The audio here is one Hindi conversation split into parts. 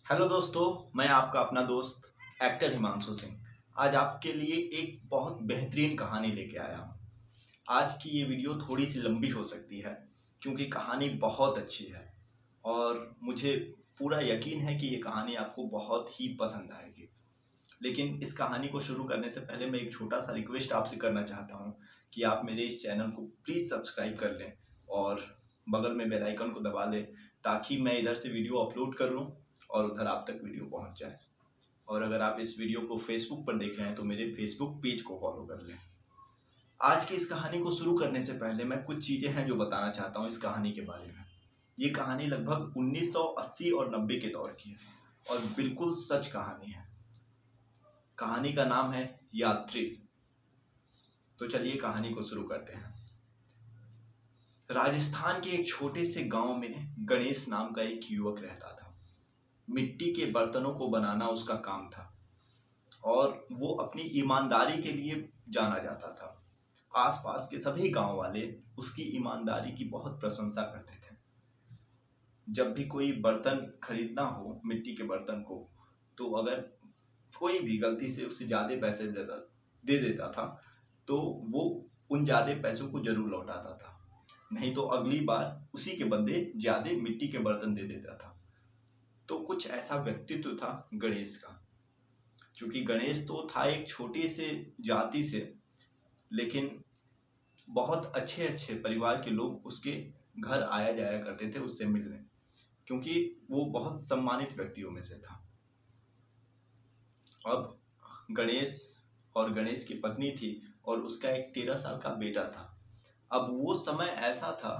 हेलो दोस्तों, मैं आपका अपना दोस्त एक्टर हिमांशु सिंह आज आपके लिए एक बहुत बेहतरीन कहानी लेके आया हूँ। आज की ये वीडियो थोड़ी सी लंबी हो सकती है क्योंकि कहानी बहुत अच्छी है और मुझे पूरा यकीन है कि ये कहानी आपको बहुत ही पसंद आएगी। लेकिन इस कहानी को शुरू करने से पहले मैं एक छोटा सा रिक्वेस्ट आपसे करना चाहता हूँ कि आप मेरे इस चैनल को प्लीज़ सब्सक्राइब कर लें और बगल में बेल आइकन को दबा दें ताकि मैं इधर से वीडियो अपलोड कर लूँ और उधर आप तक वीडियो पहुंच जाए। और अगर आप इस वीडियो को फेसबुक पर देख रहे हैं तो मेरे फेसबुक पेज को फॉलो कर लें। आज की इस कहानी को शुरू करने से पहले मैं कुछ चीज़ें हैं जो बताना चाहता हूँ इस कहानी के बारे में। ये कहानी लगभग 1980 और 90 के दौर की है और बिल्कुल सच कहानी है। कहानी का नाम है यात्री। तो चलिए कहानी को शुरू करते हैं। राजस्थान के एक छोटे से गांव में गणेश नाम का एक युवक रहता था। मिट्टी के बर्तनों को बनाना उसका काम था और वो अपनी ईमानदारी के लिए जाना जाता था। आसपास के सभी गांव वाले उसकी ईमानदारी की बहुत प्रशंसा करते थे। जब भी कोई बर्तन खरीदना हो मिट्टी के बर्तन को, तो अगर कोई भी गलती से उससे ज़्यादा पैसे दे देता था तो वो उन ज़्यादा पैसों को जरूर लौटाता था, नहीं तो अगली बार उसी के बदले ज़्यादा मिट्टी के बर्तन दे देता था। तो कुछ ऐसा व्यक्तित्व था गणेश का। क्योंकि गणेश तो था एक छोटे से जाति से, लेकिन बहुत अच्छे अच्छे परिवार के लोग उसके घर आया जाया करते थे उससे मिलने, क्योंकि वो बहुत सम्मानित व्यक्तियों में से था। अब गणेश और गणेश की पत्नी थी और उसका एक 13 साल का बेटा था। अब वो समय ऐसा था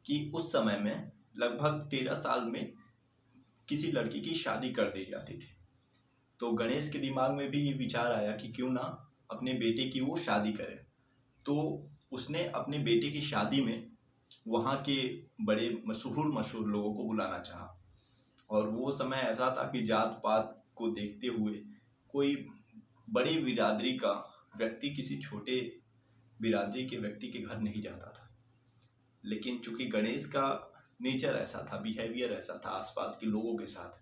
कि उस समय में लगभग 13 साल में किसी लड़की की शादी कर दी जाती थी। तो गणेश के दिमाग में भी ये विचार आया कि क्यों ना अपने बेटे की वो शादी करे। तो उसने अपने बेटे की शादी में वहाँ के बड़े मशहूर लोगों को बुलाना चाहा। और वो समय ऐसा था कि जात पात को देखते हुए कोई बड़ी बिरादरी का व्यक्ति किसी छोटे बिरादरी के व्यक्ति के घर नहीं जाता था। लेकिन चूंकि गणेश का नेचर ऐसा था, बिहेवियर ऐसा था आसपास के लोगों के साथ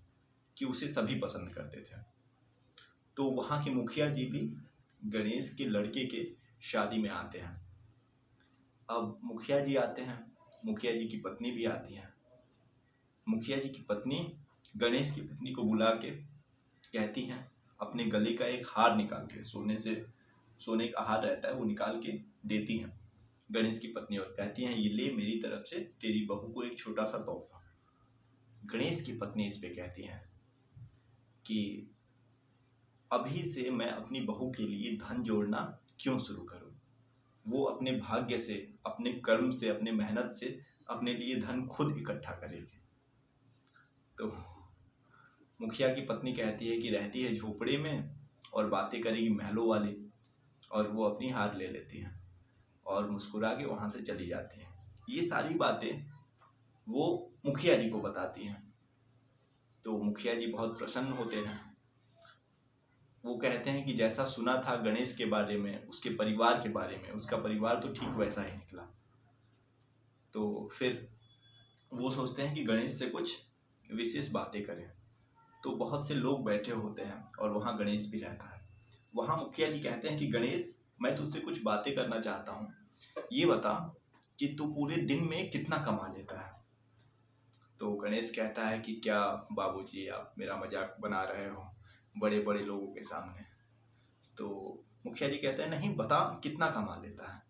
कि उसे सभी पसंद करते थे। तो वहाँ के मुखिया जी भी गणेश के लड़के के शादी में आते हैं। अब मुखिया जी आते हैं, मुखिया जी की पत्नी भी आती है। मुखिया जी की पत्नी गणेश की पत्नी को बुला के कहती हैं, अपने गले का एक हार निकाल के, सोने का हार रहता है वो निकाल के देती हैं गणेश की पत्नी और कहती हैं, ये ले मेरी तरफ से तेरी बहू को एक छोटा सा तोहफा। गणेश की पत्नी इस पे कहती हैं कि अभी से मैं अपनी बहू के लिए धन जोड़ना क्यों शुरू करूं। वो अपने भाग्य से, अपने कर्म से, अपने मेहनत से अपने लिए धन खुद इकट्ठा करेगी। तो मुखिया की पत्नी कहती है कि रहती है झोपड़े में और बातें करेगी महलों वाली, और वो अपनी हार ले लेती हैं और मुस्कुरा के वहाँ से चली जाती हैं। ये सारी बातें वो मुखिया जी को बताती हैं। तो मुखिया जी बहुत प्रसन्न होते हैं। वो कहते हैं कि जैसा सुना था गणेश के बारे में, उसके परिवार के बारे में, उसका परिवार तो ठीक वैसा ही निकला। तो फिर वो सोचते हैं कि गणेश से कुछ विशेष बातें करें। तो बहुत से लोग बैठे होते हैं और वहाँ गणेश भी रहता है। वहाँ मुखिया जी कहते हैं कि गणेश, मैं तुझसे कुछ बातें करना चाहता हूँ। ये बता कि तू पूरे दिन में कितना कमा लेता है। तो गणेश कहता है कि क्या बाबूजी, आप मेरा मजाक बना रहे हो बड़े बड़े लोगों के सामने। तो मुखिया जी कहते हैं, नहीं बता कितना कमा लेता है,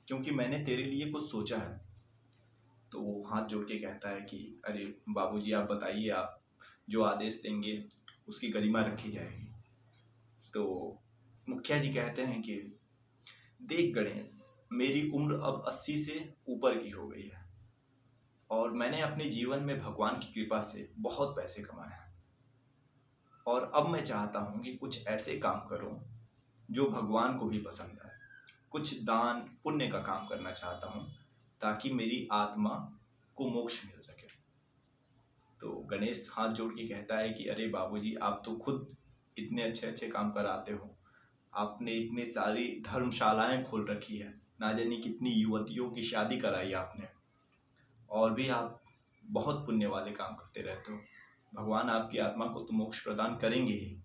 क्योंकि मैंने तेरे लिए कुछ सोचा है। तो वो हाथ जोड़ के कहता है कि अरे बाबूजी आप बताइए, आप जो आदेश देंगे उसकी गरिमा रखी जाएगी। तो मुखिया जी कहते हैं कि देख गणेश, मेरी उम्र अब 80 से ऊपर की हो गई है और मैंने अपने जीवन में भगवान की कृपा से बहुत पैसे कमाए हैं, और अब मैं चाहता हूँ कि कुछ ऐसे काम करूँ जो भगवान को भी पसंद आए। कुछ दान पुण्य का काम करना चाहता हूँ ताकि मेरी आत्मा को मोक्ष मिल सके। तो गणेश हाथ जोड़ के कहता है कि अरे बाबूजी, आप तो खुद इतने अच्छे अच्छे काम कराते हो, आपने इतनी सारी धर्मशालाएं खोल रखी है, ना जाने कितनी युवतियों की शादी कराई आपने, और भी आप बहुत पुण्य वाले काम करते रहते हो। भगवान आपकी आत्मा को तो मोक्ष प्रदान करेंगे ही।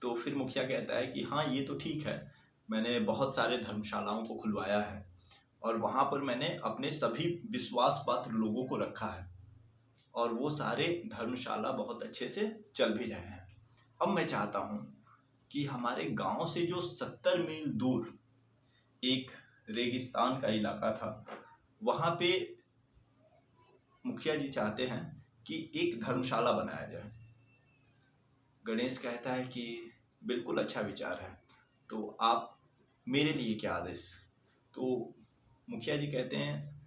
तो फिर मुखिया कहता है कि हाँ ये तो ठीक है, मैंने बहुत सारे धर्मशालाओं को खुलवाया है और वहाँ पर मैंने अपने सभी विश्वास पात्र लोगों को रखा है और वो सारे धर्मशाला बहुत अच्छे से चल भी रहे हैं। अब मैं चाहता हूँ कि हमारे गांव से जो 70 मील दूर एक रेगिस्तान का इलाका था, वहाँ पे मुखिया जी चाहते हैं कि एक धर्मशाला बनाया जाए। गणेश कहता है कि बिल्कुल अच्छा विचार है, तो आप मेरे लिए क्या आदेश। तो मुखिया जी कहते हैं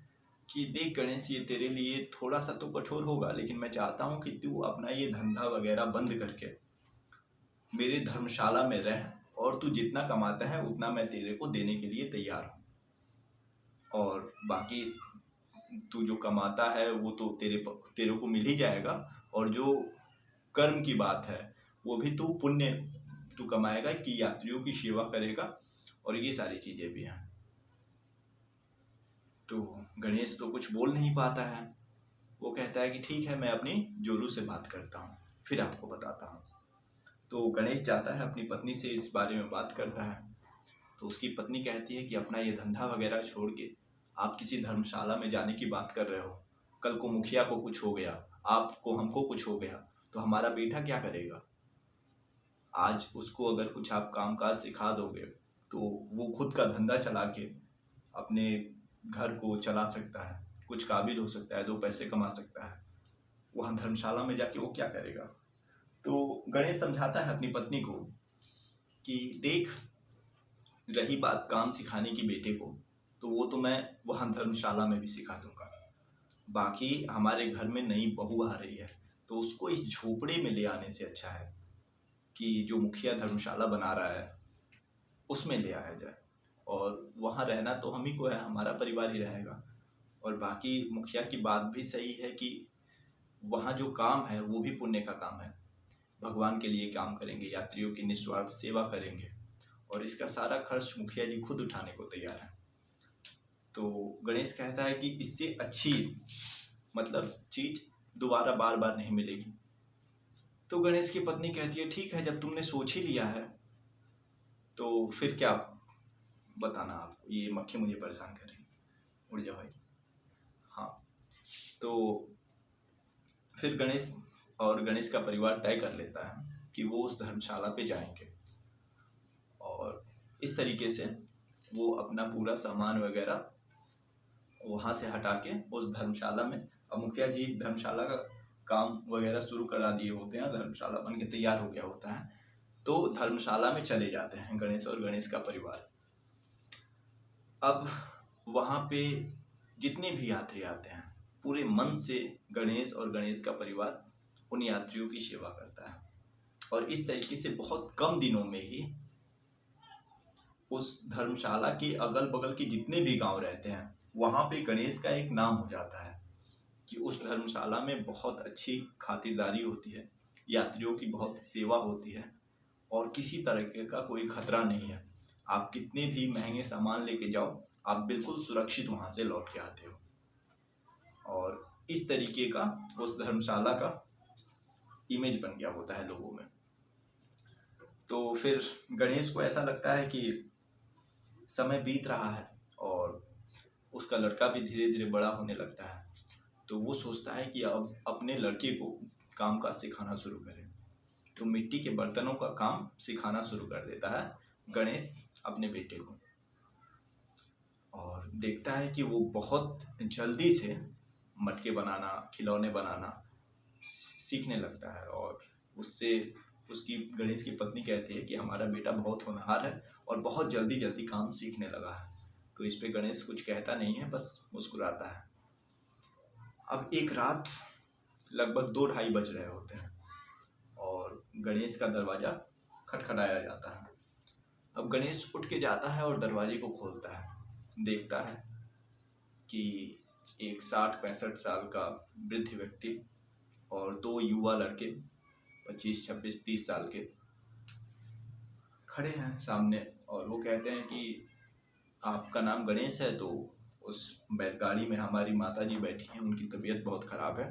कि देख गणेश, ये तेरे लिए थोड़ा सा तो कठोर होगा, लेकिन मैं चाहता हूँ कि तू अपना ये धंधा वगैरह बंद करके मेरे धर्मशाला में रह और तू जितना कमाता है उतना मैं तेरे को देने के लिए तैयार हूँ, और बाकी तू जो कमाता है वो तो तेरे को मिल ही जाएगा, और जो कर्म की बात है वो भी तू पुण्य तू कमाएगा कि यात्रियों की सेवा करेगा, और ये सारी चीजें भी हैं। तो गणेश तो कुछ बोल नहीं पाता है। वो कहता है कि ठीक है, मैं अपनी जोरू से बात करता हूँ, फिर आपको बताता हूँ। तो गणेश जाता है अपनी पत्नी से इस बारे में बात करता है। तो उसकी पत्नी कहती है कि अपना ये धंधा वगैरह छोड़ के आप किसी धर्मशाला में जाने की बात कर रहे हो, कल को मुखिया को कुछ हो गया, आपको हमको कुछ हो गया तो हमारा बेटा क्या करेगा। आज उसको अगर कुछ आप कामकाज सिखा दोगे तो वो खुद का धंधा चला के अपने घर को चला सकता है, कुछ काबिल हो सकता है, 2 पैसे कमा सकता है। वहाँ धर्मशाला में जाके वो क्या करेगा। तो गणेश समझाता है अपनी पत्नी को कि देख, रही बात काम सिखाने की बेटे को, तो वो तो मैं वहाँ धर्मशाला में भी सिखा दूंगा। बाकी हमारे घर में नई बहू आ रही है, तो उसको इस झोपड़े में ले आने से अच्छा है कि जो मुखिया धर्मशाला बना रहा है उसमें ले आया जाए, और वहाँ रहना तो हम ही को है, हमारा परिवार ही रहेगा। और बाकी मुखिया की बात भी सही है कि वहाँ जो काम है वो भी पुण्य का काम है, भगवान के लिए काम करेंगे, यात्रियों की निस्वार्थ सेवा करेंगे, और इसका सारा खर्च मुखिया जी खुद उठाने को तैयार है। तो गणेश कहता है कि इससे अच्छी मतलब चीज दोबारा बार बार नहीं मिलेगी। तो गणेश की पत्नी कहती है ठीक है, जब तुमने सोच ही लिया है तो फिर क्या बताना आपको, ये मक्खी मुझे परेशान कर रही है, उड़ जाओ भाई। हाँ, तो फिर गणेश का परिवार तय कर लेता है कि वो उस धर्मशाला पे जाएंगे, और इस तरीके से वो अपना पूरा सामान वगैरह वहाँ से हटा के उस धर्मशाला में, अब मुखिया जी धर्मशाला का काम वगैरह शुरू करा दिए होते हैं, धर्मशाला बन के तैयार हो गया होता है, तो धर्मशाला में चले जाते हैं गणेश और गणेश का परिवार। अब वहाँ पे जितने भी यात्री आते हैं पूरे मन से गणेश और गणेश का परिवार उन यात्रियों की सेवा करता है, और इस तरीके से बहुत कम दिनों में ही उस धर्मशाला के अगल बगल के जितने भी गांव रहते हैं वहाँ पे गणेश का एक नाम हो जाता है कि उस धर्मशाला में बहुत अच्छी खातिरदारी होती है, यात्रियों की बहुत सेवा होती है, और किसी तरह का कोई खतरा नहीं है। आप कितने भी महंगे सामान लेके जाओ, आप बिल्कुल सुरक्षित वहाँ से लौट के आते हो। और इस तरीके का उस धर्मशाला का इमेज बन गया होता है लोगों में। तो फिर गणेश को ऐसा लगता है कि समय बीत रहा है और उसका लड़का भी धीरे धीरे बड़ा होने लगता है, तो वो सोचता है कि अब अपने लड़के को काम काज सिखाना शुरू करे। तो मिट्टी के बर्तनों का काम सिखाना शुरू कर देता है गणेश अपने बेटे को, और देखता है कि वो बहुत जल्दी से मटके बनाना, खिलौने बनाना सीखने लगता है। और उससे उसकी गणेश की पत्नी कहती है कि हमारा बेटा बहुत होनहार है और बहुत जल्दी जल्दी काम सीखने लगा है। तो इस पे गणेश कुछ कहता नहीं है, बस मुस्कुराता है। अब एक रात लगभग 2-2:30 बज रहे होते हैं और गणेश का दरवाजा खटखटाया जाता है। अब गणेश उठ के जाता है और दरवाजे को खोलता है, देखता है कि एक 60-65 साल का वृद्ध व्यक्ति और 2 युवा लड़के 25, 26, 30 साल के खड़े हैं सामने, और वो कहते हैं कि आपका नाम गणेश है, तो उस बैलगाड़ी में हमारी माता जी बैठी हैं, उनकी तबीयत बहुत ख़राब है,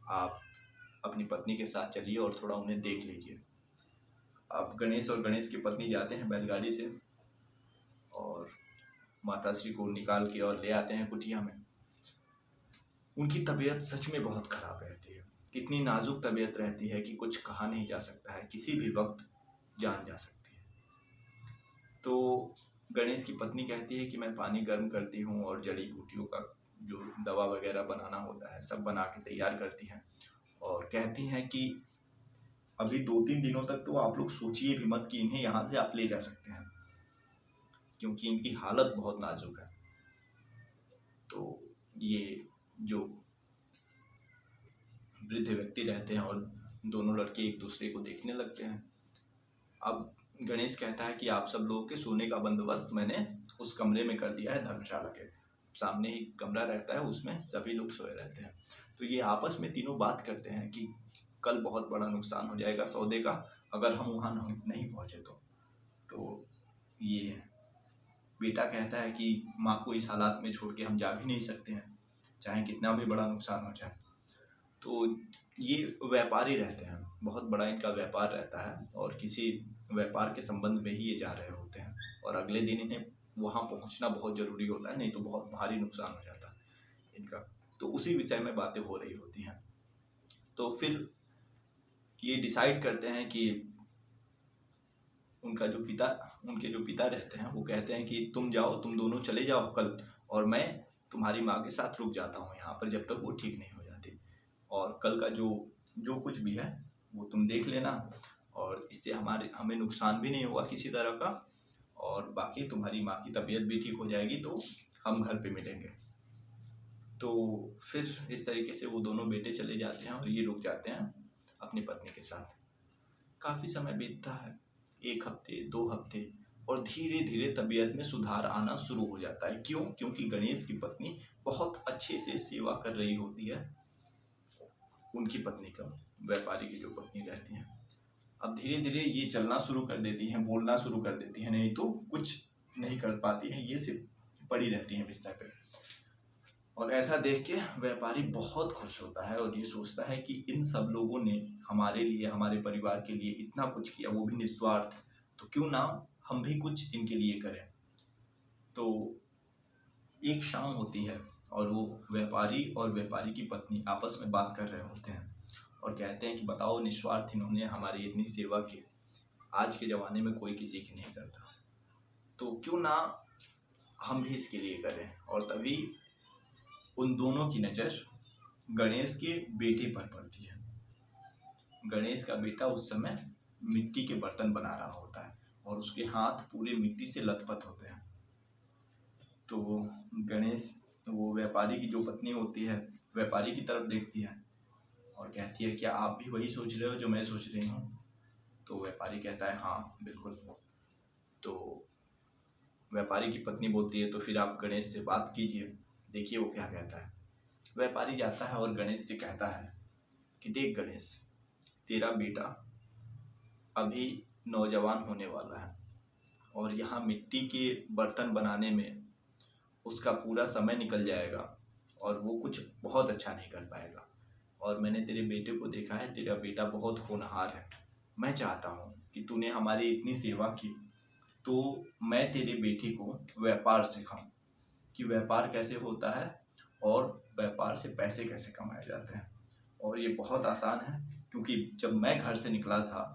आप अपनी पत्नी के साथ चलिए और थोड़ा उन्हें देख लीजिए। अब गणेश और गणेश की पत्नी जाते हैं बैलगाड़ी से और माता श्री को निकाल के और ले आते हैं कुटिया में। उनकी तबीयत सच में बहुत खराब रहती है, इतनी नाजुक तबीयत रहती है कि कुछ कहा नहीं जा सकता है, किसी भी वक्त जान जा सकती है। तो गणेश की पत्नी कहती है कि मैं पानी गर्म करती हूँ और जड़ी बूटियों का जो दवा वगैरह बनाना होता है सब बना के तैयार करती हैं और कहती हैं कि अभी 2-3 दिनों तक तो आप लोग सोचिए भी मत कि इन्हें यहाँ से आप ले जा सकते हैं, क्योंकि इनकी हालत बहुत नाजुक है। तो ये जो वृद्ध व्यक्ति रहते हैं और दोनों लड़के एक दूसरे को देखने लगते हैं। अब गणेश कहता है कि आप सब लोगों के सोने का बंदोबस्त मैंने उस कमरे में कर दिया है, धर्मशाला के सामने ही कमरा रहता है, उसमें सभी लोग सोए रहते हैं। तो ये आपस में तीनों बात करते हैं कि कल बहुत बड़ा नुकसान हो जाएगा सौदे का अगर हम वहाँ नहीं पहुँचे तो ये बेटा कहता है कि माँ को इस हालात में छोड़ के हम जा भी नहीं सकते हैं, चाहे कितना भी बड़ा नुकसान हो जाए। तो ये व्यापारी रहते हैं, बहुत बड़ा इनका व्यापार रहता है और किसी व्यापार के संबंध में ही ये जा रहे होते हैं और अगले दिन इन्हें वहाँ पहुँचना बहुत ज़रूरी होता है, नहीं तो बहुत भारी नुकसान हो जाता है इनका। तो उसी विषय में बातें हो रही होती हैं। तो फिर ये डिसाइड करते हैं कि उनके जो पिता रहते हैं वो कहते हैं कि तुम जाओ, तुम दोनों चले जाओ कल, और मैं तुम्हारी माँ के साथ रुक जाता हूँ यहाँ पर जब तक वो ठीक नहीं हो जाती, और कल का जो कुछ भी है वो तुम देख लेना और इससे हमें नुकसान भी नहीं होगा किसी तरह का, और बाकी तुम्हारी माँ की तबीयत भी ठीक हो जाएगी तो हम घर पे मिलेंगे। तो फिर इस तरीके से वो दोनों बेटे चले जाते हैं और ये रुक जाते हैं अपनी पत्नी के साथ। काफ़ी समय बीतता है, 1 हफ्ते 2 हफ्ते, और धीरे धीरे तबीयत में सुधार आना शुरू हो जाता है। क्यों? क्योंकि गणेश की पत्नी बहुत अच्छे से सेवा कर रही होती है उनकी पत्नी का, व्यापारी की जो पत्नी रहती हैं। अब धीरे धीरे ये चलना शुरू कर देती हैं, बोलना शुरू कर देती हैं, नहीं तो कुछ नहीं कर पाती हैं, ये सिर्फ पड़ी रहती हैं बिस्तर पे। और ऐसा देख के व्यापारी बहुत खुश होता है और ये सोचता है कि इन सब लोगों ने हमारे लिए, हमारे परिवार के लिए इतना कुछ किया, वो भी निस्वार्थ, तो क्यों ना हम भी कुछ इनके लिए करें। तो एक शाम होती है और वो व्यापारी और व्यापारी की पत्नी आपस में बात कर रहे होते हैं और कहते हैं कि बताओ, निस्वार्थ इन्होंने हमारी इतनी सेवा की, आज के ज़माने में कोई किसी की नहीं करता, तो क्यों ना हम भी इसके लिए करें। और तभी उन दोनों की नज़र गणेश के बेटे पर पड़ती है। गणेश का बेटा उस समय मिट्टी के बर्तन बना रहा होता है और उसके हाथ पूरे मिट्टी से लथपथ होते हैं। तो गणेश, वो व्यापारी की जो पत्नी होती है, व्यापारी की तरफ देखती है और कहती है, क्या आप भी वही सोच रहे हो जो मैं सोच रही हूँ? तो व्यापारी कहता है, हाँ बिल्कुल। तो व्यापारी की पत्नी बोलती है, तो फिर आप गणेश से बात कीजिए, देखिए वो क्या कहता है। व्यापारी जाता है और गणेश से कहता है कि देख गणेश, तेरा बेटा अभी नौजवान होने वाला है और यहाँ मिट्टी के बर्तन बनाने में उसका पूरा समय निकल जाएगा और वो कुछ बहुत अच्छा नहीं कर पाएगा। और मैंने तेरे बेटे को देखा है, तेरा बेटा बहुत होनहार है। मैं चाहता हूँ कि तूने हमारी इतनी सेवा की, तो मैं तेरे बेटे को व्यापार सिखाऊं कि व्यापार कैसे होता है और व्यापार से पैसे कैसे कमाए जाते हैं। और ये बहुत आसान है, क्योंकि जब मैं घर से निकला था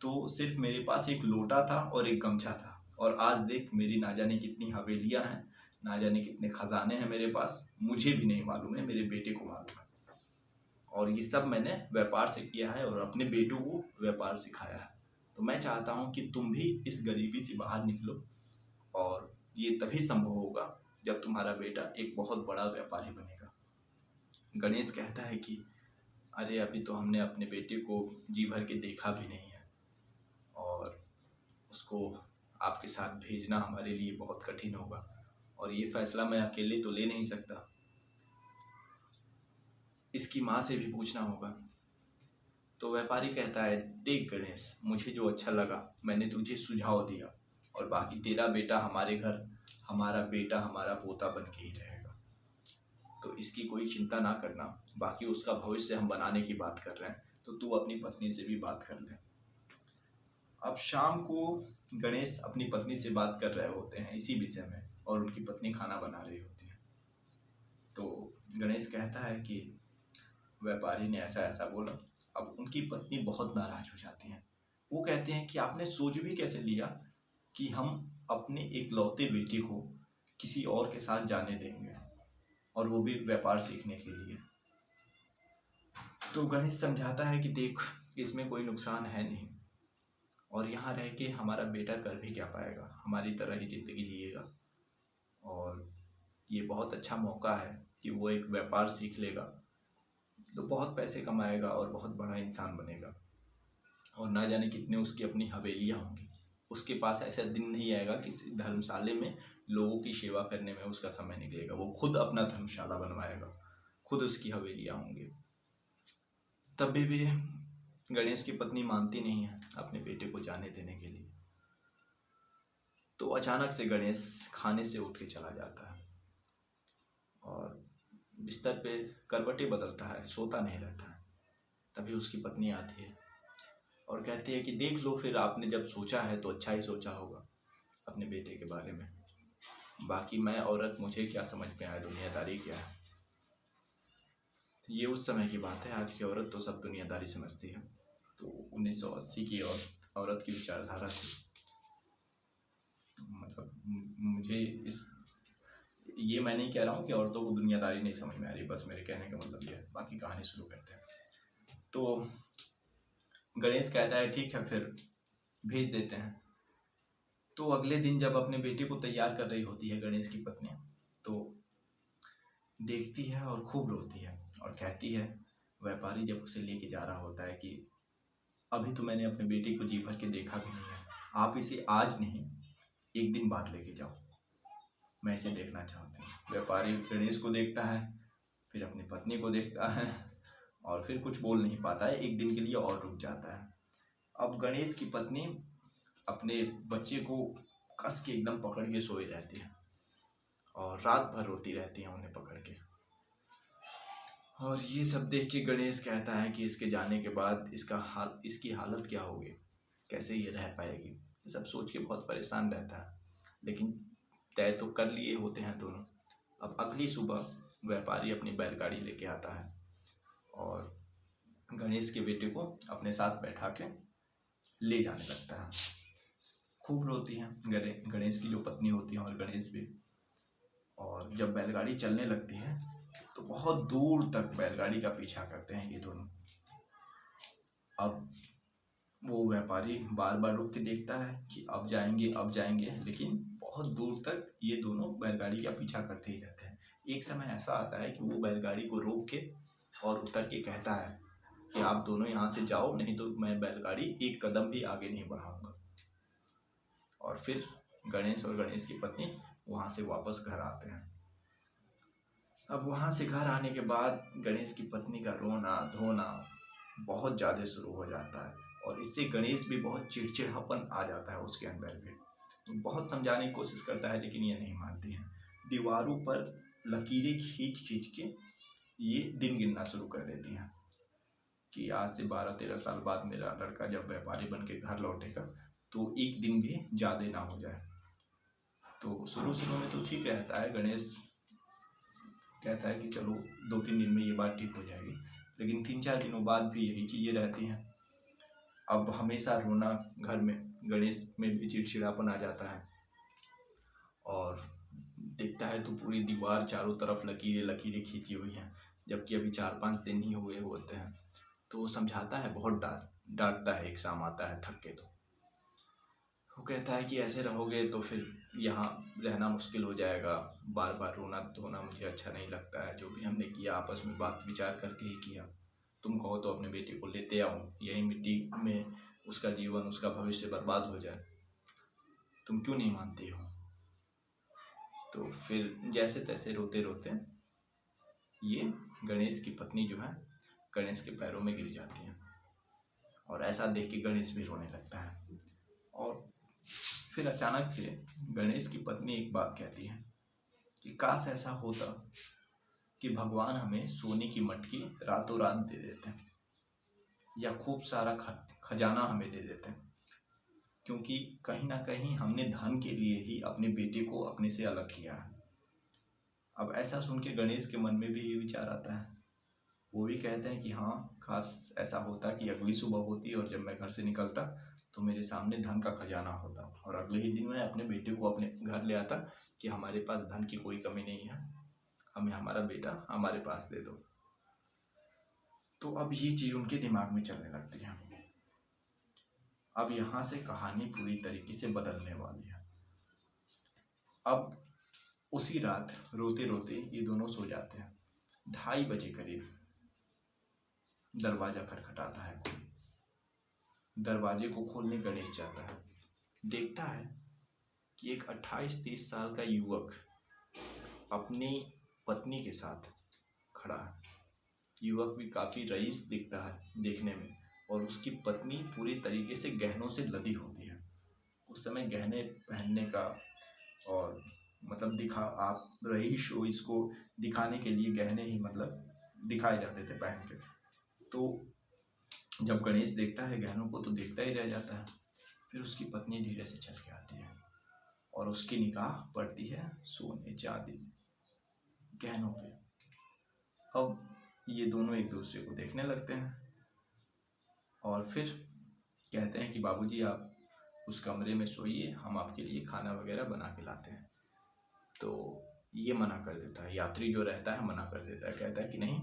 तो सिर्फ मेरे पास एक लोटा था और एक गमछा था, और आज देख मेरी ना जाने कितनी हवेलियां हैं, ना जाने कितने खजाने हैं मेरे पास, मुझे भी नहीं मालूम है, मेरे बेटे को मालूम है। और ये सब मैंने व्यापार से किया है और अपने बेटों को व्यापार सिखाया है। तो मैं चाहता हूँ कि तुम भी इस गरीबी से बाहर निकलो, और ये तभी संभव होगा जब तुम्हारा बेटा एक बहुत बड़ा व्यापारी बनेगा। गणेश कहता है कि अरे अभी तो हमने अपने बेटे को जी भर के देखा भी नहीं है, और उसको आपके साथ भेजना हमारे लिए बहुत कठिन होगा, और ये फैसला मैं अकेले तो ले नहीं सकता, इसकी माँ से भी पूछना होगा। तो व्यापारी कहता है, देख गणेश, मुझे जो अच्छा लगा मैंने तुझे सुझाव दिया, और बाकी तेरा बेटा हमारे घर हमारा बेटा, हमारा पोता बन के ही रहेगा। तो इसकी कोई चिंता ना करना, बाकी उसका भविष्य हम बनाने की बात कर रहे हैं, तो तू अपनी पत्नी से भी बात कर ले। अब शाम को गणेश अपनी पत्नी से बात कर रहे होते हैं इसी विषय में, और उनकी पत्नी खाना बना रही होती है। तो गणेश कहता है कि व्यापारी ने ऐसा ऐसा बोला। अब उनकी पत्नी बहुत नाराज हो जाती है। वो कहते हैं कि आपने सोच भी कैसे लिया कि हम अपने इकलौते बेटे को किसी और के साथ जाने देंगे, और वो भी व्यापार सीखने के लिए। तो गणेश समझाता है कि देख, इसमें कोई नुकसान है नहीं, और यहाँ रह के हमारा बेटा कर भी क्या पाएगा, हमारी तरह ही जिंदगी जिएगा, और ये बहुत अच्छा मौका है कि वो एक व्यापार सीख लेगा तो बहुत पैसे कमाएगा और बहुत बड़ा इंसान बनेगा, और ना जाने कितने उसकी अपनी हवेलियाँ होंगी। उसके पास ऐसा दिन नहीं आएगा कि धर्मशाले में लोगों की सेवा करने में उसका समय निकलेगा। वो खुद अपना धर्मशाला बनवाएगा, खुद उसकी हवेलियाँ होंगी। तभी भी गणेश की पत्नी मानती नहीं है अपने बेटे को जाने देने के लिए। तो अचानक से गणेश खाने से उठ के चला जाता है और बिस्तर पे करवटें बदलता है, सोता नहीं रहता है। तभी उसकी पत्नी आती है और कहती है कि देख लो, फिर आपने जब सोचा है तो अच्छा ही सोचा होगा अपने बेटे के बारे में। बाकी मैं औरत, मुझे क्या समझ में आया दुनियादारी क्या है। ये उस समय की बात है, आज की औरत तो सब दुनियादारी समझती है। तो 1980 की औरत की विचारधारा थी। मतलब मुझे ये मैं नहीं कह रहा हूँ कि औरतों को दुनियादारी नहीं समझ में आ रही, बस मेरे कहने का मतलब ये है। बाकी कहानी शुरू करते हैं। तो गणेश कहता है ठीक है, फिर भेज देते हैं। तो अगले दिन जब अपने बेटे को तैयार कर रही होती है गणेश की पत्नी, तो देखती है और खूब रोती है और कहती है, व्यापारी जब उसे लेके जा रहा होता है, कि अभी तो मैंने अपने बेटे को जी भर के देखा भी नहीं है, आप इसे आज नहीं एक दिन बाद लेके जाओ, मैं इसे देखना चाहती हूँ। व्यापारी गणेश को देखता है, फिर अपनी पत्नी को देखता है और फिर कुछ बोल नहीं पाता है, एक दिन के लिए और रुक जाता है। अब गणेश की पत्नी अपने बच्चे को कस के एकदम पकड़ के सोई रहती है और रात भर रोती रहती है उन्हें पकड़ के। और ये सब देख के गणेश कहता है कि इसके जाने के बाद इसकी हालत क्या होगी, कैसे ये रह पाएगी। ये सब सोच के बहुत परेशान रहता है, लेकिन तय तो कर लिए होते हैं दोनों। अब अगली सुबह व्यापारी अपनी बैलगाड़ी लेके आता है और गणेश के बेटे को अपने साथ बैठा के ले जाने लगता है। खूब रोती हैं गणेश की जो पत्नी होती है और गणेश भी। और जब बैलगाड़ी चलने लगती है तो बहुत दूर तक बैलगाड़ी का पीछा करते हैं ये दोनों। अब वो व्यापारी बार बार रुक के देखता है कि अब जाएंगे, लेकिन बहुत दूर तक ये दोनों बैलगाड़ी का पीछा करते ही रहते हैं। एक समय ऐसा आता है कि वो बैलगाड़ी को रोक के और उतर के कहता है कि आप दोनों यहाँ से जाओ, नहीं तो मैं बैलगाड़ी एक कदम भी आगे नहीं बढ़ाऊंगा। और फिर गणेश और गणेश की पत्नी वहाँ से वापस घर आते हैं। अब वहाँ से घर आने के बाद गणेश की पत्नी का रोना धोना बहुत ज़्यादा शुरू हो जाता है, और इससे गणेश भी बहुत चिड़चिड़ापन आ जाता है उसके अंदर भी। बहुत समझाने की कोशिश करता है, लेकिन ये नहीं मानती हैं। दीवारों पर लकीरें खींच खींच के ये दिन गिनना शुरू कर देती हैं कि आज से 12-13 साल बाद मेरा लड़का जब व्यापारी बन के घर लौटेगा तो एक दिन भी ज़्यादा ना हो जाए। तो शुरू में तो ठीक रहता है, गणेश कहता है कि चलो 2-3 दिन में ये बात ठीक हो जाएगी, लेकिन 3-4 दिनों बाद भी यही चीज़ें रहती हैं। अब हमेशा रोना घर में, गणेश में भी चिड़चिड़ापन आ जाता है और देखता है तो पूरी दीवार चारों तरफ लकीरें खींची हुई हैं, जबकि अभी 4-5 दिन ही हुए होते हैं। तो वो समझाता है, बहुत डांटता है। एक शाम आता है थक के, तो वो कहता है कि ऐसे रहोगे तो फिर यहाँ रहना मुश्किल हो जाएगा, बार बार रोना धोना मुझे अच्छा नहीं लगता है। जो भी हमने किया आपस में बात विचार करके ही किया। तुम कहो तो अपने बेटे को लेते आओ, यही मिट्टी में उसका जीवन उसका भविष्य बर्बाद हो जाए, तुम क्यों नहीं मानती हो। तो फिर जैसे तैसे रोते रोते ये गणेश की पत्नी जो है गणेश के पैरों में गिर जाती है, और ऐसा देख के गणेश भी रोने लगता है। और फिर अचानक से गणेश की पत्नी एक बात कहती है कि काश ऐसा होता कि भगवान हमें सोने की मटकी रातों रात दे देते हैं या खूब सारा खजाना हमें दे देते हैं, क्योंकि कहीं ना कहीं हमने धन के लिए ही अपने बेटे को अपने से अलग किया है। अब ऐसा सुन के गणेश के मन में भी ये विचार आता है। वो भी कहते हैं कि हाँ, काश ऐसा होता कि अगली सुबह होती और जब मैं घर से निकलता तो मेरे सामने धन का खजाना होता और अगले ही दिन मैं अपने बेटे को अपने घर ले आता कि हमारे पास धन की कोई कमी नहीं है, हमें हमारा बेटा हमारे पास दे दो। तो अब ये चीज़ उनके दिमाग में चलने लगती है। अब यहाँ से कहानी पूरी तरीके से बदलने वाली है। अब उसी रात रोते रोते ये दोनों सो जाते हैं। 2:30 बजे करीब दरवाजा खटखटाता है कोई। दरवाजे को खोलने गणेश जाता है, देखता है कि एक 28-30 साल का युवक अपनी पत्नी के साथ खड़ा है। युवक भी काफ़ी रईस दिखता है देखने में और उसकी पत्नी पूरी तरीके से गहनों से लदी होती है। उस समय गहने पहनने का और मतलब आप रईस हो इसको दिखाने के लिए गहने ही मतलब दिखाए जाते थे पहन के। तो जब गणेश देखता है गहनों को तो देखता ही रह जाता है। फिर उसकी पत्नी धीरे से चल के आती है और उसकी निगाह पड़ती है सोने चांदी गहनों पे। अब ये दोनों एक दूसरे को देखने लगते हैं और फिर कहते हैं कि बाबूजी आप उस कमरे में सोइए, हम आपके लिए खाना वगैरह बना के लाते हैं। तो ये मना कर देता है, यात्री जो रहता है मना कर देता है, कहता है कि नहीं,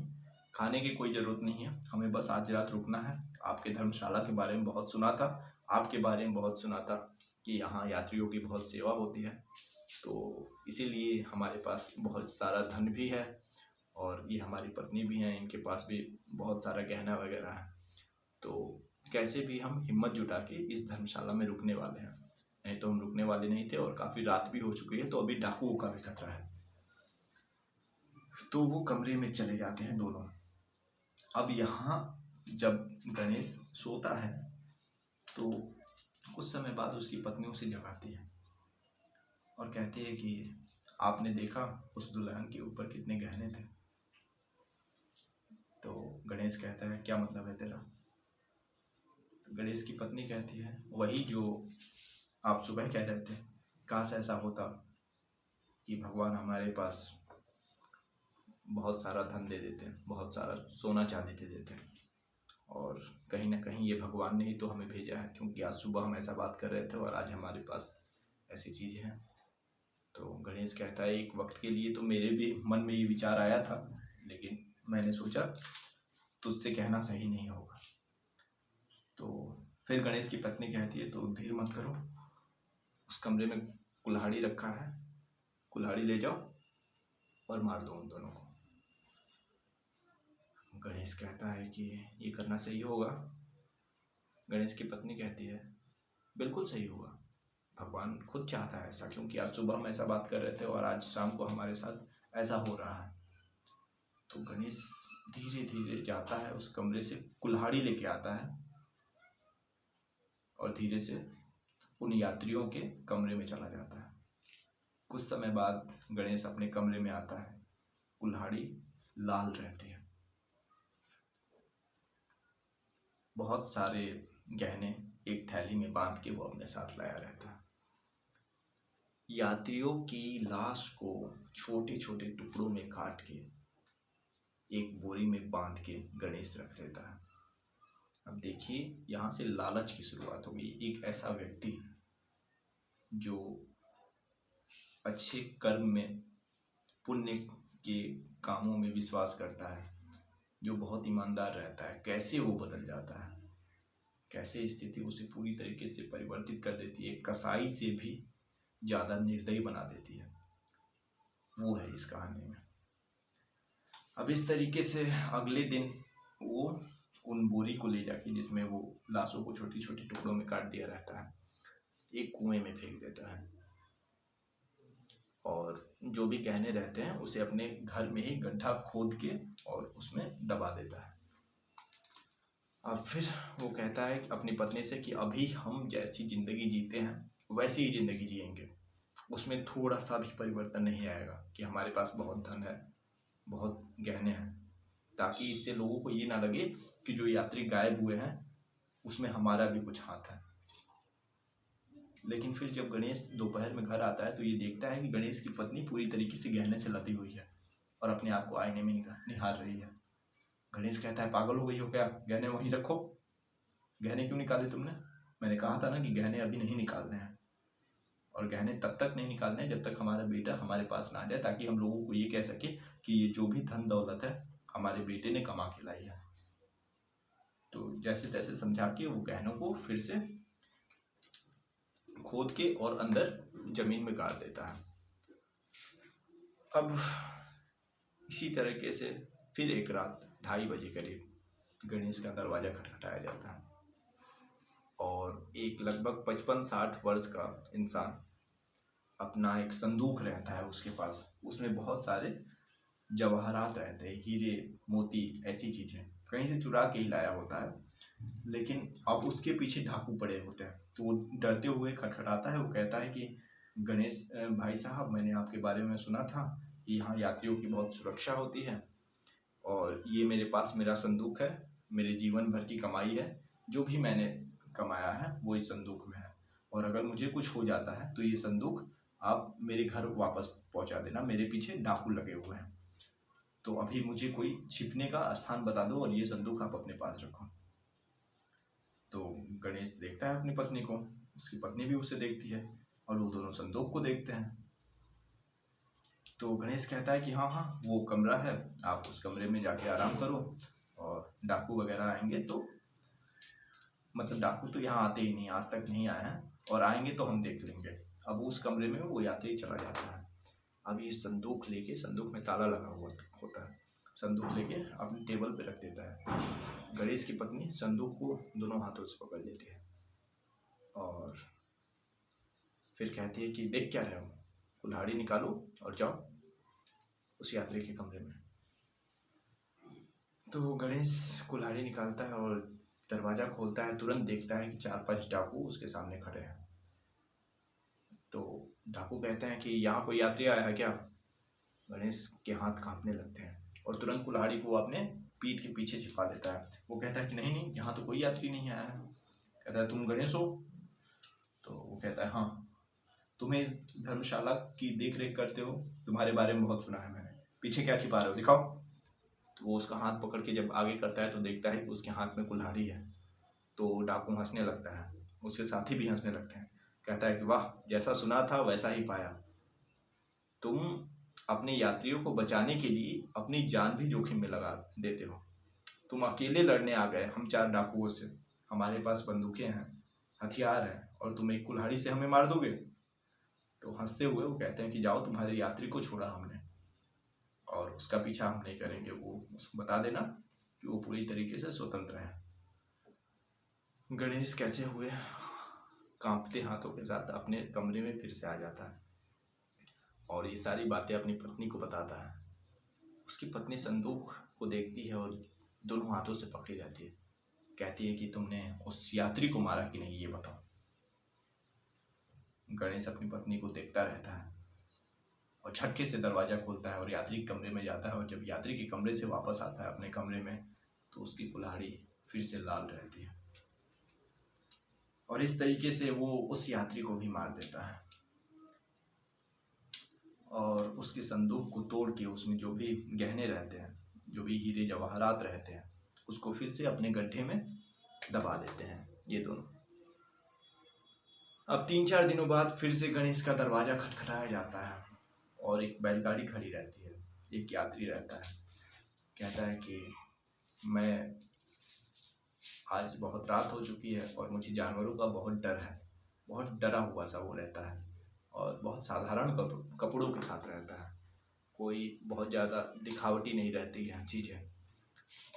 खाने की कोई ज़रूरत नहीं है, हमें बस आज रात रुकना है। आपके धर्मशाला के बारे में बहुत सुना था, आपके बारे में बहुत सुना था कि यहाँ यात्रियों की बहुत सेवा होती है, तो इसीलिए हमारे पास बहुत सारा धन भी है और ये हमारी पत्नी भी हैं, इनके पास भी बहुत सारा गहना वगैरह है। तो कैसे भी हम हिम्मत जुटा के इस धर्मशाला में रुकने वाले हैं, नहीं तो हम रुकने वाले नहीं थे और काफ़ी रात भी हो चुकी है, तो अभी डाकुओं का भी खतरा है। तो वो कमरे में चले जाते हैं दोनों। अब यहाँ जब गणेश सोता है तो कुछ समय बाद उसकी पत्नी उसे जगाती है और कहती है कि आपने देखा उस दुल्हन के ऊपर कितने गहने थे। तो गणेश कहता है क्या मतलब है तेरा? गणेश की पत्नी कहती है वही जो आप सुबह कह रहे थे, काश ऐसा होता कि भगवान हमारे पास बहुत सारा धन दे देते, बहुत सारा सोना चांदी दे देते, और कहीं ना कहीं ये भगवान ने ही तो हमें भेजा है, क्योंकि आज सुबह हम ऐसा बात कर रहे थे और आज हमारे पास ऐसी चीज़ है। तो गणेश कहता है एक वक्त के लिए तो मेरे भी मन में ये विचार आया था, लेकिन मैंने सोचा तुझसे कहना सही नहीं होगा। तो फिर गणेश की पत्नी कहती है तो देर मत करो, उस कमरे में कुल्हाड़ी रखा है, कुल्हाड़ी ले जाओ और मार दो उन दोनों को। गणेश कहता है कि ये करना सही होगा। गणेश की पत्नी कहती है बिल्कुल सही होगा, भगवान खुद चाहता है ऐसा, क्योंकि आज सुबह हम ऐसा बात कर रहे थे और आज शाम को हमारे साथ ऐसा हो रहा है। तो गणेश धीरे धीरे जाता है उस कमरे से, कुल्हाड़ी लेके आता है और धीरे से उन यात्रियों के कमरे में चला जाता है। कुछ समय बाद गणेश अपने कमरे में आता है, कुल्हाड़ी लाल रहती है, बहुत सारे गहने एक थैली में बांध के वो अपने साथ लाया रहता है। यात्रियों की लाश को छोटे छोटे टुकड़ों में काट के एक बोरी में बांध के गणेश रख देता है। अब देखिए यहाँ से लालच की शुरुआत होगी। एक ऐसा व्यक्ति जो अच्छे कर्म में, पुण्य के कामों में विश्वास करता है, जो बहुत ईमानदार रहता है, कैसे वो बदल जाता है, कैसे स्थिति उसे पूरी तरीके से परिवर्तित कर देती है, कसाई से भी ज़्यादा निर्दयी बना देती है, वो है इस कहानी में। अब इस तरीके से अगले दिन वो उन बोरी को ले जाके, जिसमें वो लाशों को छोटी छोटी टुकड़ों में काट दिया रहता है, एक कुएं में फेंक देता है और जो भी गहने रहते हैं उसे अपने घर में ही गड्ढा खोद के और उसमें दबा देता है। अब फिर वो कहता है अपनी पत्नी से कि अभी हम जैसी ज़िंदगी जीते हैं वैसी ही ज़िंदगी जिएंगे, उसमें थोड़ा सा भी परिवर्तन नहीं आएगा कि हमारे पास बहुत धन है, बहुत गहने हैं, ताकि इससे लोगों को ये ना लगे कि जो यात्री गायब हुए हैं उसमें हमारा भी कुछ हाथ है। लेकिन फिर जब गणेश दोपहर में घर आता है तो ये देखता है कि गणेश की पत्नी पूरी तरीके से गहने से लदी हुई है और अपने आप को आईने में निहार रही है। गणेश कहता है, पागल हो गई हो क्या? गहने वहीं रखो। गहने क्यों निकाले तुमने? मैंने कहा था ना कि गहने अभी नहीं निकालने हैं, और गहने तब तक नहीं निकालने जब तक हमारा बेटा हमारे पास ना आ जाए, ताकि हम लोगों को ये कह सके कि ये जो भी धन दौलत है हमारे बेटे ने कमा के लाई है। तो जैसे तैसे समझा के वो गहनों को फिर से खोद के और अंदर जमीन में गाड़ देता है। अब इसी तरीके से फिर एक रात 2:30 बजे करीब गणेश का दरवाजा खटखटाया जाता है, और एक लगभग 55-60 वर्ष का इंसान, अपना एक संदूक रहता है उसके पास, उसमें बहुत सारे जवाहरात रहते हैं, हीरे मोती ऐसी चीजें, कहीं से चुरा के ही लाया होता है। लेकिन अब उसके पीछे डाकू पड़े होते हैं, तो वो डरते हुए खटखटाता है। वो कहता है कि गणेश भाई साहब, मैंने आपके बारे में सुना था कि यहाँ यात्रियों की बहुत सुरक्षा होती है, और ये मेरे पास मेरा संदूक है, मेरे जीवन भर की कमाई है, जो भी मैंने कमाया है वो इस संदूक में है, और अगर मुझे कुछ हो जाता है तो ये संदूक आप मेरे घर वापस पहुंचा देना, मेरे पीछे डाकू लगे हुए हैं, तो अभी मुझे कोई छिपने का स्थान बता दो और ये संदूक आप अपने पास रखो। तो गणेश देखता है अपनी पत्नी को, उसकी पत्नी भी उसे देखती है, और वो दोनों संदूक को देखते हैं। तो गणेश कहता है कि हाँ हाँ, वो कमरा है, आप उस कमरे में जाके आराम करो, और डाकू वगैरह आएंगे तो, मतलब डाकू तो यहाँ आते ही नहीं, आज तक नहीं आए हैं, और आएंगे तो हम देख लेंगे। अब उस कमरे में वो यात्री चला जाता है। अब ये संदूक लेके, संदूक में ताला लगा हुआ होता है, संदूक लेके अपनी टेबल पे रख देता है। गणेश की पत्नी संदूक को दोनों हाथों से पकड़ लेती है, और फिर कहती है कि देख क्या रहे हो, कुल्हाड़ी निकालो और जाओ उस यात्री के कमरे में। तो गणेश कुल्हाड़ी निकालता है और दरवाजा खोलता है, तुरंत देखता है कि 4-5 डाकू उसके सामने खड़े हैं। तो डाकू कहते हैं कि यहाँ कोई यात्री आया है क्या? गणेश के हाथ कांपने लगते हैं, और तुरंत कुल्हाड़ी को अपने पीठ के पीछे छिपा लेता है। वो कहता है कि नहीं नहीं, यहाँ तो कोई यात्री नहीं आया है। कहता है, तुम गणेश हो? तो वो कहता है, हाँ। तुम्हें धर्मशाला की देख रेख करते हो, तुम्हारे बारे में बहुत सुना है मैंने, पीछे क्या छिपा रहे हो, दिखाओ। तो वो उसका हाथ पकड़ के जब आगे करता है तो देखता है कि उसके हाथ में कुल्हाड़ी है। तो डाकू हंसने लगता है, उसके साथी भी हंसने लगते हैं। कहता है कि वाह, जैसा सुना था वैसा ही पाया। तुम अपने यात्रियों को बचाने के लिए अपनी जान भी जोखिम में लगा देते हो। तुम अकेले लड़ने आ गए हम 4 डाकुओं से, हमारे पास बंदूकें हैं, हथियार हैं, और तुम एक कुल्हाड़ी से हमें मार दोगे? तो हंसते हुए वो कहते हैं कि जाओ, तुम्हारे यात्री को छोड़ा हमने, और उसका पीछा हम नहीं करेंगे, वो उसको बता देना कि वो पूरी तरीके से स्वतंत्र है। गणेश कैसे हुए कांपते हाथों के साथ अपने कमरे में फिर से आ जाता है, और ये सारी बातें अपनी पत्नी को बताता है। उसकी पत्नी संदूक को देखती है और दोनों हाथों से पकड़ी रहती है। कहती है कि तुमने उस यात्री को मारा कि नहीं, ये बताओ। गणेश अपनी पत्नी को देखता रहता है और झटके से दरवाजा खोलता है और यात्री के कमरे में जाता है, और जब यात्री के कमरे से वापस आता है अपने कमरे में, तो उसकी कुल्हाड़ी फिर से लाल रहती है, और इस तरीके से वो उस यात्री को भी मार देता है, और उसके संदूक को तोड़ के उसमें जो भी गहने रहते हैं, जो भी हीरे जवाहरात रहते हैं, उसको फिर से अपने गड्ढे में दबा देते हैं ये दोनों। अब 3-4 दिनों बाद फिर से गणेश का दरवाजा खटखटाया जाता है, और एक बैलगाड़ी खड़ी रहती है। एक यात्री रहता है, कहता है कि मैं, आज बहुत रात हो चुकी है और मुझे जानवरों का बहुत डर है। बहुत डरा हुआ सा वो रहता है, और बहुत साधारण कपड़ों के साथ रहता है, कोई बहुत ज़्यादा दिखावटी नहीं रहती है चीज़ें,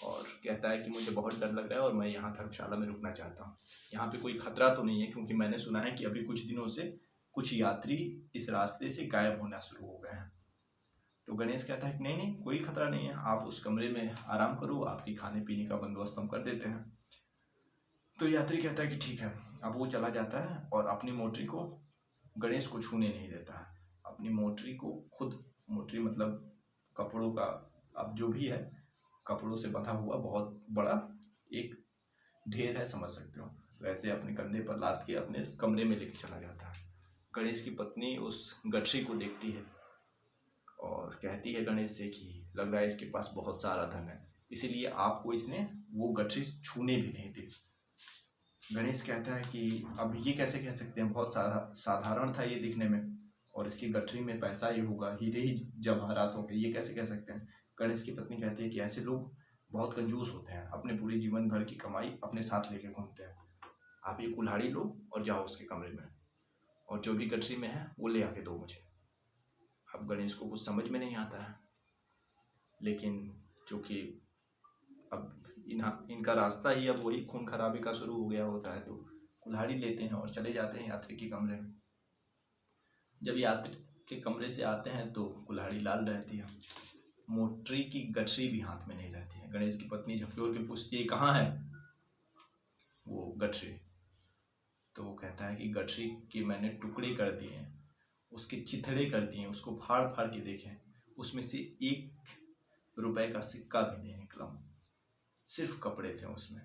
और कहता है कि मुझे बहुत डर लग रहा है और मैं यहाँ धर्मशाला में रुकना चाहता हूँ। यहाँ पे कोई खतरा तो नहीं है, क्योंकि मैंने सुना है कि अभी कुछ दिनों से कुछ यात्री इस रास्ते से गायब होना शुरू हो गए हैं। तो गणेश कहता है कि नहीं नहीं, कोई खतरा नहीं है, आप उस कमरे में आराम करो, आपकी खाने पीने का बंदोबस्त हम कर देते हैं। तो यात्री कहता है कि ठीक है। अब वो चला जाता है और अपनी मोटरी को गणेश को छूने नहीं देता है। अपनी मोटरी को खुद, मोटरी मतलब कपड़ों का अब जो भी है कपड़ों से बंधा हुआ बहुत बड़ा एक ढेर है, समझ सकते हो। वैसे अपने कंधे पर लाद के अपने कमरे में लेके चला जाता है। गणेश की पत्नी उस गठरी को देखती है और कहती है गणेश से कि लग रहा है इसके पास बहुत सारा धन है, इसीलिए आपको इसने वो गठरी छूने भी नहीं दी। गणेश कहता है कि अब ये कैसे कह सकते हैं, बहुत साधारण था ये दिखने में, और इसकी गठरी में पैसा ही होगा, हीरे ही जवाहरात होंगे, ये कैसे कह सकते हैं। गणेश की पत्नी कहती है कि ऐसे लोग बहुत कंजूस होते हैं, अपने पूरे जीवन भर की कमाई अपने साथ लेके घूमते हैं। आप ये कुल्हाड़ी लो और जाओ उसके कमरे में, और जो भी गठरी में है वो ले आके दो मुझे। अब गणेश को कुछ समझ में नहीं आता है, लेकिन चूँकि अब इनका रास्ता ही अब वही खून खराबे का शुरू हो गया होता है, तो कुल्हाड़ी लेते हैं और चले जाते हैं यात्री के कमरे में। जब यात्री के कमरे से आते हैं तो कुल्हाड़ी लाल रहती है, मोटरी की गठरी भी हाथ में नहीं रहती है। गणेश की पत्नी झकझोर के पूछती है कहाँ है वो गठरी। तो वो कहता है कि गठरी के मैंने टुकड़े कर दिए हैं, उसके चिथड़े कर दिए, उसको फाड़ फाड़ के देखें, उसमें से 1 रुपए का सिक्का भी नहीं निकला, सिर्फ कपड़े थे उसमें।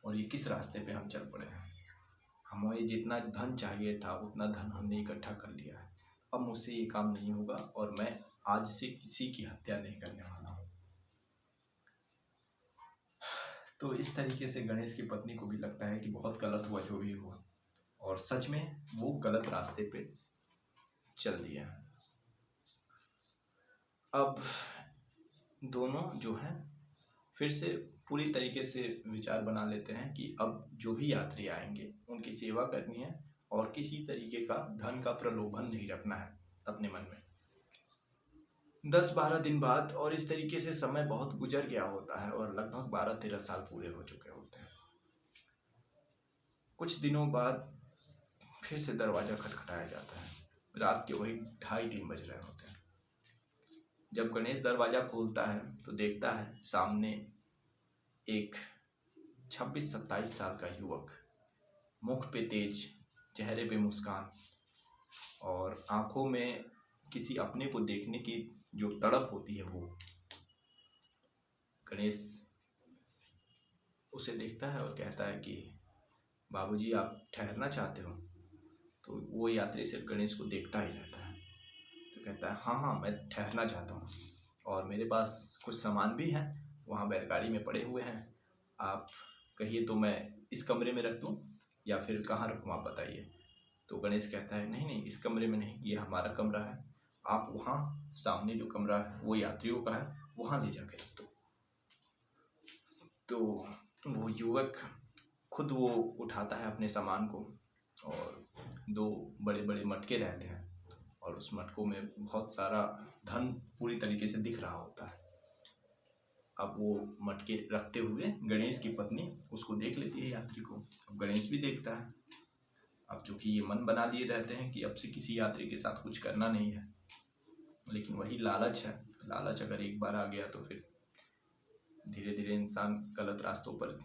और ये किस रास्ते पे हम चल पड़े हैं। हमें जितना धन चाहिए था उतना धन हमने इकट्ठा कर लिया है, अब मुझसे ये काम नहीं होगा और मैं आज से किसी की हत्या नहीं करने वाला हूँ। तो इस तरीके से गणेश की पत्नी को भी लगता है कि बहुत गलत हुआ जो भी हुआ, और सच में वो गलत रास्ते पे चल दिया। अब दोनों जो हैं फिर से पूरी तरीके से विचार बना लेते हैं कि अब जो भी यात्री आएंगे उनकी सेवा करनी है और किसी तरीके का धन का प्रलोभन नहीं रखना है अपने मन में। 10-12 दिन बाद, और इस तरीके से समय बहुत गुजर गया होता है और लगभग 12-13 साल पूरे हो चुके होते हैं। कुछ दिनों बाद फिर से दरवाज़ा खटखटाया जाता है। रात के वही 2:30-3 बज रहे होते हैं। जब गणेश दरवाज़ा खोलता है तो देखता है सामने एक 26-27 साल का युवक, मुख पे तेज, चेहरे पे मुस्कान और आंखों में किसी अपने को देखने की जो तड़प होती है वो। गणेश उसे देखता है और कहता है कि बाबूजी आप ठहरना चाहते हो। तो वो यात्री सिर्फ गणेश को देखता ही रहता है। तो कहता है हाँ हाँ मैं ठहरना चाहता हूँ, और मेरे पास कुछ सामान भी है वहाँ बैलगाड़ी में पड़े हुए हैं, आप कहिए तो मैं इस कमरे में रख दूँ या फिर कहाँ रखूँ आप बताइए। तो गणेश कहता है नहीं नहीं, इस कमरे में नहीं, ये हमारा कमरा है, आप वहाँ सामने जो कमरा है वो यात्रियों का है, वहाँ ले जाके रख दो। तो वो युवक खुद वो उठाता है अपने सामान को, और 2 बड़े बड़े मटके रहते हैं और उस मटकों में बहुत सारा धन पूरी तरीके से दिख रहा होता है। अब वो मटके रखते हुए गणेश की पत्नी उसको देख लेती है यात्री को। अब गणेश भी देखता है। अब चूंकि ये मन बना लिए रहते हैं कि अब से किसी यात्री के साथ कुछ करना नहीं है, लेकिन वही लालच है, लालच अगर एक बार आ गया तो फिर धीरे धीरे इंसान गलत रास्तों पर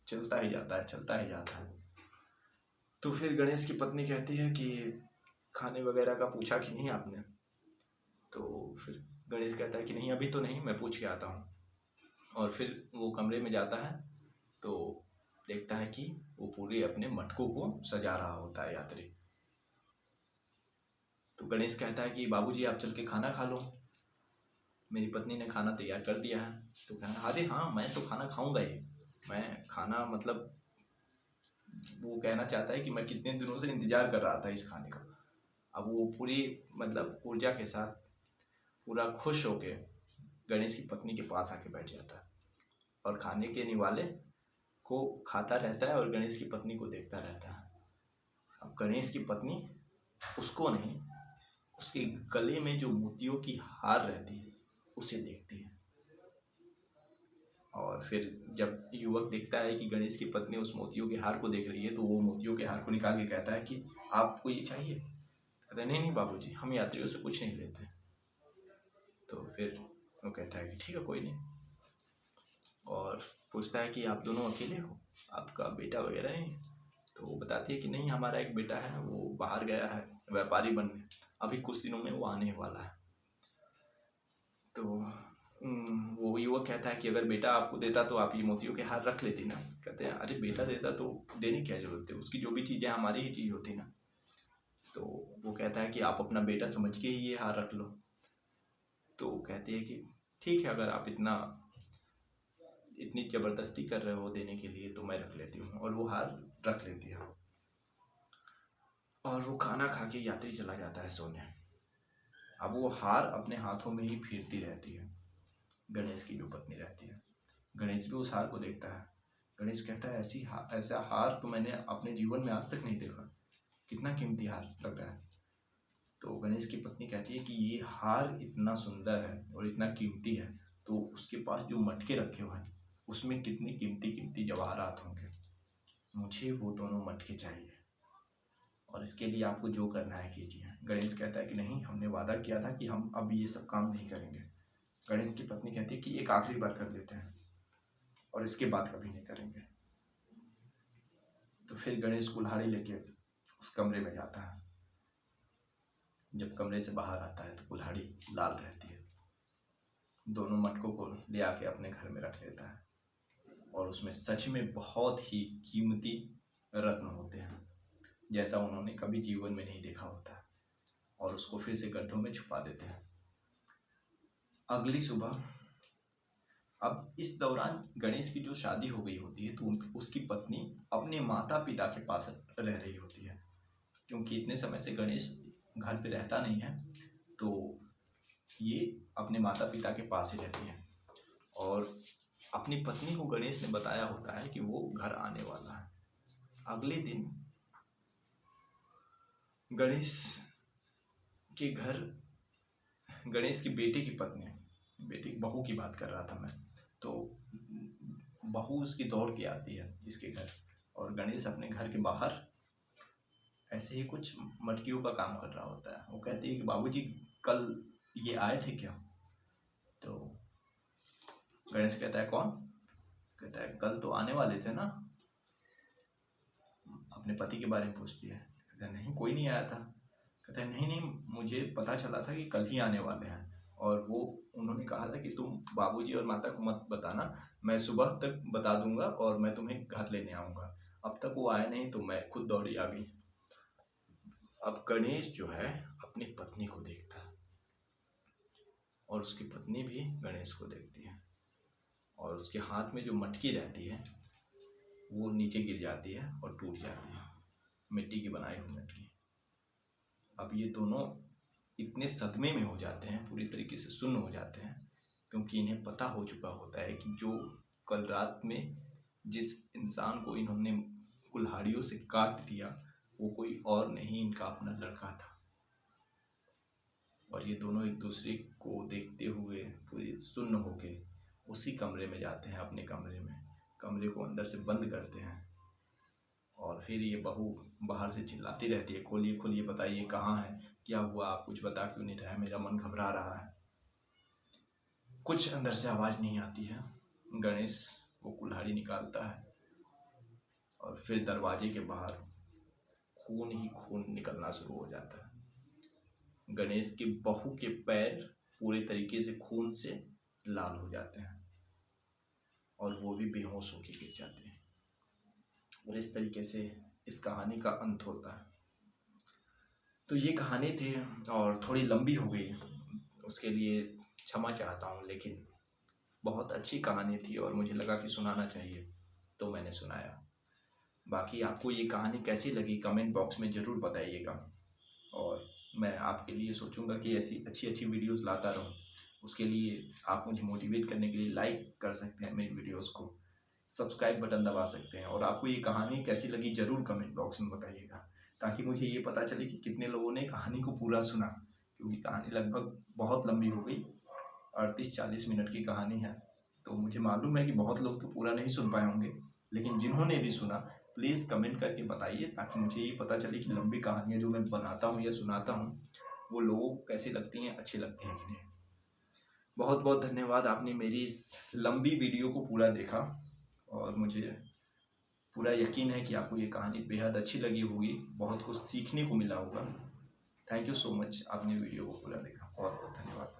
चलता ही जाता है। तो फिर गणेश की पत्नी कहती है कि खाने वगैरह का पूछा कि नहीं आपने। तो फिर गणेश कहता है कि नहीं अभी तो नहीं, मैं पूछ के आता हूँ। और फिर वो कमरे में जाता है तो देखता है कि वो पूरे अपने मटकों को सजा रहा होता है यात्री। तो गणेश कहता है कि बाबूजी आप चल के खाना खा लो, मेरी पत्नी ने खाना तैयार कर दिया है। तो कहना अरे हाँ मैं तो खाना खाऊंगा ही, मैं खाना मतलब वो कहना चाहता है कि मैं कितने दिनों से इंतजार कर रहा था इस खाने का। अब वो पूरी मतलब ऊर्जा के साथ पूरा खुश होके गणेश की पत्नी के पास आके बैठ जाता है और खाने के निवाले को खाता रहता है और गणेश की पत्नी को देखता रहता है। अब गणेश की पत्नी उसको नहीं, उसके गले में जो मोतियों की हार रहती है उसे देखती है। और फिर जब युवक देखता है कि गणेश की पत्नी उस मोतियों के हार को देख रही है तो वो मोतियों के हार को निकाल के कहता है कि आपको ये चाहिए। कहता है नहीं नहीं बाबूजी, हम यात्रियों से कुछ नहीं लेते। तो फिर वो कहता है कि ठीक है कोई नहीं, और पूछता है कि आप दोनों अकेले हो, आपका बेटा वगैरह नहीं। तो वो बताती है कि नहीं हमारा एक बेटा है, वो बाहर गया है व्यापारी बनने, अभी कुछ दिनों में वो आने वाला है। तो वो युवक कहता है कि अगर बेटा आपको देता तो आप ये मोतियों के हार रख लेती ना। कहते हैं अरे बेटा देता तो देने की क्या जरूरत है, उसकी जो भी चीज़ें हमारी ही चीज़ होती ना। तो वो कहता है कि आप अपना बेटा समझ के ही ये हार रख लो। तो कहते हैं कि ठीक है, अगर आप इतनी ज़बरदस्ती कर रहे हो देने के लिए तो मैं रख लेती हूँ। और वो हार रख लेती है और वो खाना खा के यात्री चला जाता है सोने। अब वो हार अपने हाथों में ही फेरती रहती है, गणेश की जो पत्नी रहती है। गणेश भी उस हार को देखता है। गणेश कहता है ऐसा हार तो मैंने अपने जीवन में आज तक नहीं देखा, कितना कीमती हार लग रहा है। तो गणेश की पत्नी कहती है कि ये हार इतना सुंदर है और इतना कीमती है, तो उसके पास जो मटके रखे हुए हैं उसमें कितनी कीमती कीमती जवाहरात होंगे, मुझे वो दोनों मटके चाहिए और इसके लिए आपको जो करना है कीजिए। गणेश कहता है कि नहीं, हमने वादा किया था कि हम अब ये सब काम नहीं करेंगे। गणेश की पत्नी कहती है कि एक आखिरी बार कर लेते हैं और इसके बाद कभी नहीं करेंगे। तो फिर गणेश कुल्हाड़ी लेके उस कमरे में जाता है। जब कमरे से बाहर आता है तो कुल्हाड़ी लाल रहती है। दोनों मटकों को ले आके अपने घर में रख लेता है और उसमें सच में बहुत ही कीमती रत्न होते हैं, जैसा उन्होंने कभी जीवन में नहीं देखा होता, और उसको फिर से गड्ढों में छुपा देते हैं। अगली सुबह, अब इस दौरान गणेश की जो शादी हो गई होती है तो उसकी पत्नी अपने माता पिता के पास रह रही होती है, क्योंकि इतने समय से गणेश घर पे रहता नहीं है, तो ये अपने माता पिता के पास ही रहती है। और अपनी पत्नी को गणेश ने बताया होता है कि वो घर आने वाला है। अगले दिन गणेश के घर, गणेश की बेटे की पत्नी, बेटी बहू की बात कर रहा था मैं, तो बहू उसकी दौड़ के आती है इसके घर, और गणेश अपने घर के बाहर ऐसे ही कुछ मटकियों का काम कर रहा होता है। वो कहती है कि बाबूजी कल ये आए थे क्या? तो गणेश कहता है कौन? कहता है कल तो आने वाले थे ना। अपने पति के बारे में पूछती है। कहता है नहीं, कोई नहीं आया था। कहता है नहीं नहीं, मुझे पता चला था कि कल ही आने वाले हैं, और वो उन्होंने कहा था कि तुम बाबूजी और माता को मत बताना, मैं सुबह तक बता दूंगा और मैं तुम्हें घर लेने आऊँगा। अब तक वो आया नहीं तो मैं खुद दौड़ी आ गई। अब गणेश जो है अपनी पत्नी को देखता है और उसकी पत्नी भी गणेश को देखती है, और उसके हाथ में जो मटकी रहती है वो नीचे गिर जाती है और टूट जाती है, मिट्टी की बनाई हुई मटकी। अब ये दोनों इतने सदमे में हो जाते हैं, पूरी तरीके से सुन्न हो जाते हैं, क्योंकि इन्हें पता हो चुका होता है कि जो कल रात में जिस इंसान को इन्होंने कुल्हाड़ियों से काट दिया वो कोई और नहीं, इनका अपना लड़का था। और ये दोनों एक दूसरे को देखते हुए पूरे सुन्न होके उसी कमरे में जाते हैं, अपने कमरे में, कमरे को अंदर से बंद करते हैं। और फिर ये बहू बाहर से चिल्लाती रहती है, खोलिए खोलिए, बताइए कहाँ है, क्या हुआ, आप कुछ बता क्यों नहीं रहा है, मेरा मन घबरा रहा है। कुछ अंदर से आवाज़ नहीं आती है। गणेश वो कुल्हाड़ी निकालता है और फिर दरवाजे के बाहर खून ही खून निकलना शुरू हो जाता है। गणेश की बहू के पैर पूरे तरीके से खून से लाल हो जाते हैं और वो भी बेहोश होकर गिर जाते हैं। और इस तरीके से इस कहानी का अंत होता है। तो ये कहानी थी और थोड़ी लंबी हो गई, उसके लिए क्षमा चाहता हूँ, लेकिन बहुत अच्छी कहानी थी और मुझे लगा कि सुनाना चाहिए तो मैंने सुनाया। बाकी आपको ये कहानी कैसी लगी कमेंट बॉक्स में ज़रूर बताइएगा, और मैं आपके लिए सोचूंगा कि ऐसी अच्छी अच्छी वीडियोस लाता रहूं। उसके लिए आप मुझे मोटिवेट करने के लिए लाइक कर सकते हैं मेरी वीडियोस को, सब्सक्राइब बटन दबा सकते हैं, और आपको ये कहानी कैसी लगी ज़रूर कमेंट बॉक्स में बताइएगा, ताकि मुझे ये पता चले कि कितने लोगों ने कहानी को पूरा सुना, क्योंकि कहानी लगभग बहुत लंबी हो गई, 38-40 मिनट की कहानी है। तो मुझे मालूम है कि बहुत लोग तो पूरा नहीं सुन पाए होंगे, लेकिन जिन्होंने भी सुना प्लीज़ कमेंट करके बताइए, ताकि मुझे ये पता चले कि लंबी कहानियाँ जो मैं बनाता हूँ या सुनाता हूँ वो लोगों को कैसी लगती हैं, अच्छी लगती हैं कि नहीं। बहुत बहुत धन्यवाद, आपने मेरी इस लंबी वीडियो को पूरा देखा, और मुझे पूरा यकीन है कि आपको ये कहानी बेहद अच्छी लगी होगी, बहुत कुछ सीखने को मिला होगा। थैंक यू सो मच, आपने वीडियो को पूरा देखा, बहुत बहुत धन्यवाद।